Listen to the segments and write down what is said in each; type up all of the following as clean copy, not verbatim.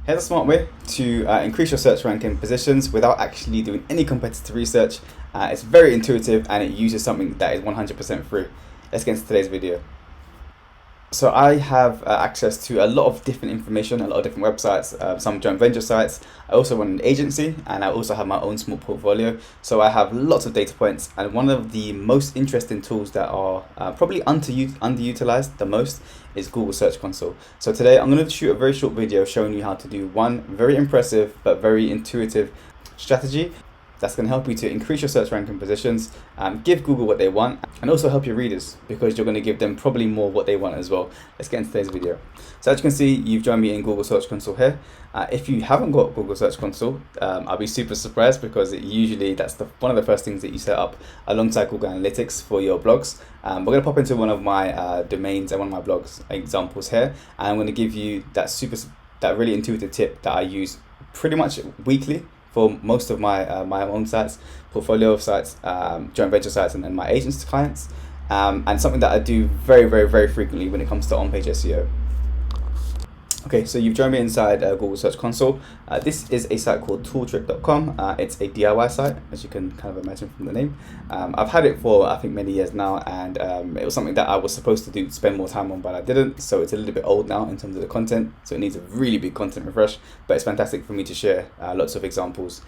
Here's a smart way to increase your search ranking positions without actually doing any competitive research. It's very intuitive and it uses something that is 100% free. Let's get into today's video. So I have access to a lot of different information, a lot of different websites, some joint venture sites. I also run an agency and I also have my own small portfolio. So I have lots of data points, and one of the most interesting tools that are probably underutilized the most is Google Search Console. So today I'm going to shoot a very short video showing you how to do one very impressive but very intuitive strategy that's going to help you to increase your search ranking positions, give Google what they want, and also help your readers because you're going to give them probably more what they want as well. Let's get into today's video. So as you can see, you've joined me in Google Search Console here. If you haven't got Google Search Console, I'll be super surprised because that's one of the first things that you set up alongside Google Analytics for your blogs. We're going to pop into one of my domains and one of my blogs examples here, and I'm going to give you that really intuitive tip that I use pretty much weekly for most of my my own sites, portfolio of sites, joint venture sites, and then my agents clients, and something that I do very frequently when it comes to on-page SEO. Okay, so you've joined me inside Google Search Console. This is a site called tooltrick.com. It's a DIY site, as you can kind of imagine from the name. I've had it for I think many years now, and it was something that I was supposed to spend more time on, but I didn't. So it's a little bit old now in terms of the content. So it needs a really big content refresh. But it's fantastic for me to share lots of examples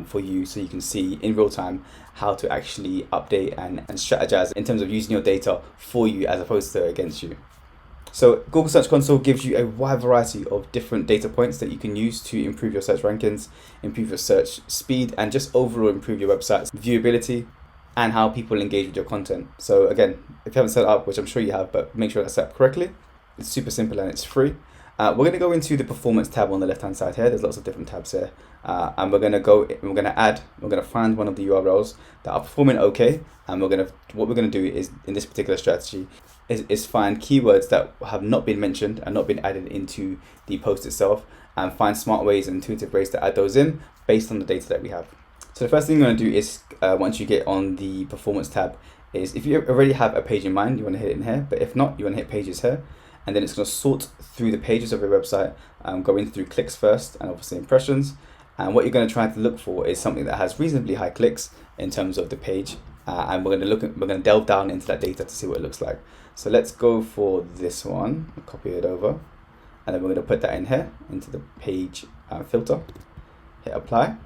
for you, so you can see in real time how to actually update and strategize in terms of using your data for you as opposed to against you. So Google Search Console gives you a wide variety of different data points that you can use to improve your search rankings, improve your search speed, and just overall improve your website's viewability and how people engage with your content. So again, if you haven't set it up, which I'm sure you have, but make sure that's set up correctly. It's super simple and it's free. We're going to go into the performance tab on the left hand side here. There's lots of different tabs here, and we're going to find one of the URLs that are performing okay, and what we're going to do is, in this particular strategy, is find keywords that have not been mentioned and not been added into the post itself, and find smart ways and intuitive ways to add those in based on the data that we have. So the first thing you're going to do is, once you get on the performance tab, is if you already have a page in mind, you want to hit it in here, but if not, you want to hit pages here. And then it's going to sort through the pages of your website, going through clicks first and obviously impressions. And what you're going to try to look for is something that has reasonably high clicks in terms of the page. And we're going to delve down into that data to see what it looks like. So let's go for this one, copy it over, and then we're going to put that in here into the page filter, hit apply.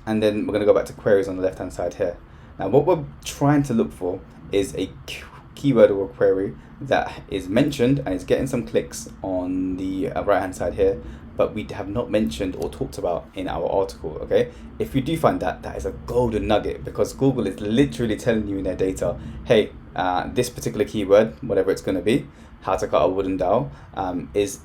And then we're going to go back to queries on the left hand side here. Now what we're trying to look for is a keyword or a query that is mentioned and is getting some clicks on the right hand side here, but we have not mentioned or talked about in our article. Okay, if you do find that, that is a golden nugget, because Google is literally telling you in their data, hey, this particular keyword, whatever it's going to be, how to cut a wooden dowel, is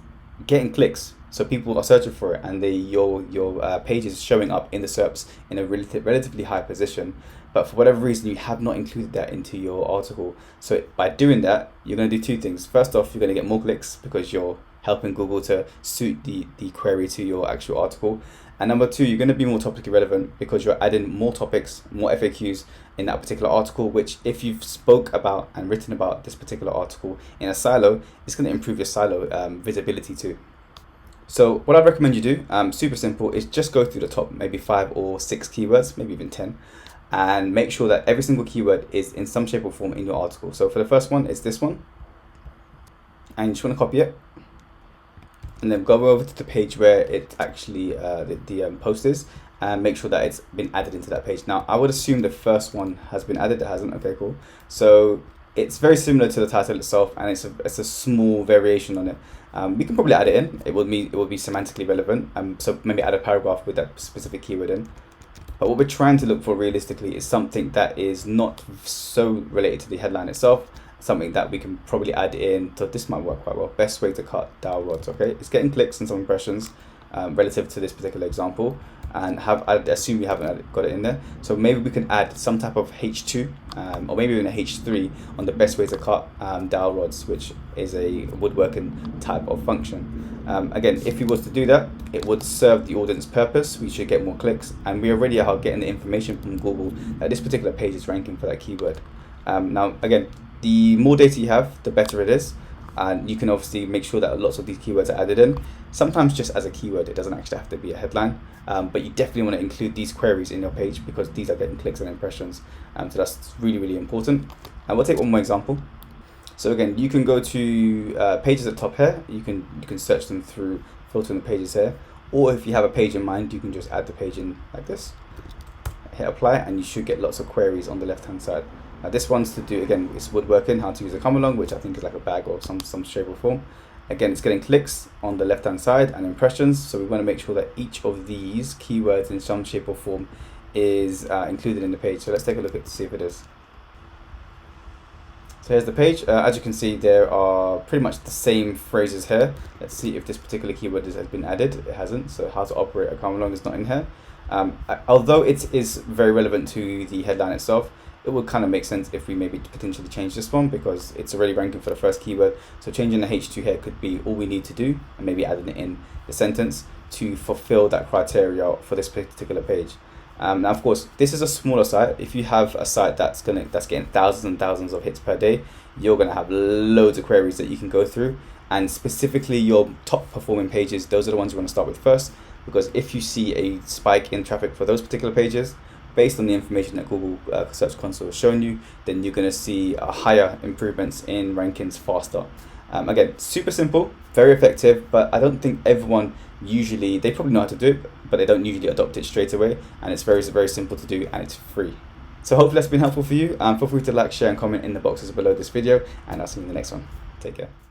getting clicks. So people are searching for it, and your page is showing up in the SERPs in a relatively high position. But for whatever reason, you have not included that into your article. So by doing that, you're going to do two things. First off, you're going to get more clicks because you're helping Google to suit the query to your actual article. And number two, you're going to be more topically relevant because you're adding more topics, more FAQs in that particular article, which if you've spoke about and written about this particular article in a silo, it's going to improve your silo visibility too. So what I'd recommend you do, super simple, is just go through the top maybe 5 or 6 keywords, maybe even 10, and make sure that every single keyword is in some shape or form in your article. So for the first one, it's this one, and you just want to copy it, and then go over to the page where it actually the post is, and make sure that it's been added into that page. Now I would assume the first one has been added. It hasn't. Okay, cool. So it's very similar to the title itself, and it's a small variation on it. We can probably add it in. It will be semantically relevant. So maybe add a paragraph with that specific keyword in. But what we're trying to look for realistically is something that is not so related to the headline itself. Something that we can probably add in. So this might work quite well. Best way to cut dowel rods. Okay, it's getting clicks and some impressions relative to this particular example. And I assume you haven't got it in there. So maybe we can add some type of H2 or maybe even a H3 on the best way to cut dowel rods, which is a woodworking type of function. Again, if we was to do that, it would serve the audience purpose. We should get more clicks, and we already are getting the information from Google that this particular page is ranking for that keyword. Now, again, the more data you have, the better it is. And you can obviously make sure that lots of these keywords are added in. sometimes just as a keyword. It doesn't actually have to be a headline, but you definitely want to include these queries in your page because these are getting clicks and impressions. So that's really, really important. And we'll take one more example. So again, you can go to pages at the top here. You can search them through filtering the pages here, or if you have a page in mind, you can just add the page in like this. Hit apply, and you should get lots of queries on the left hand side. Now this one's to do, again, it's woodworking, how to use a come along, which I think is like a bag or some shape or form. Again, it's getting clicks on the left hand side and impressions, so we want to make sure that each of these keywords in some shape or form is included in the page. So let's take a look at to see if it is. So here's the page. As you can see, there are pretty much the same phrases here. Let's see if this particular keyword has been added. It hasn't, so how to operate a come along is not in here. Although it is very relevant to the headline itself, it would kind of make sense if we maybe potentially change this one because it's already ranking for the first keyword. So changing the H2 here could be all we need to do, and maybe adding it in the sentence to fulfill that criteria for this particular page. Now, of course, this is a smaller site. If you have a site that's getting thousands and thousands of hits per day, you're gonna have loads of queries that you can go through. And specifically, your top performing pages, those are the ones you want to start with first, because if you see a spike in traffic for those particular pages, based on the information that Google Search Console has shown you, then you're going to see higher improvements in rankings faster. Again, super simple, very effective, but I don't think everyone usually, they probably know how to do it, but they don't usually adopt it straight away. And it's very, very simple to do, and it's free. So hopefully that's been helpful for you. Feel free to like, share, and comment in the boxes below this video, and I'll see you in the next one. Take care.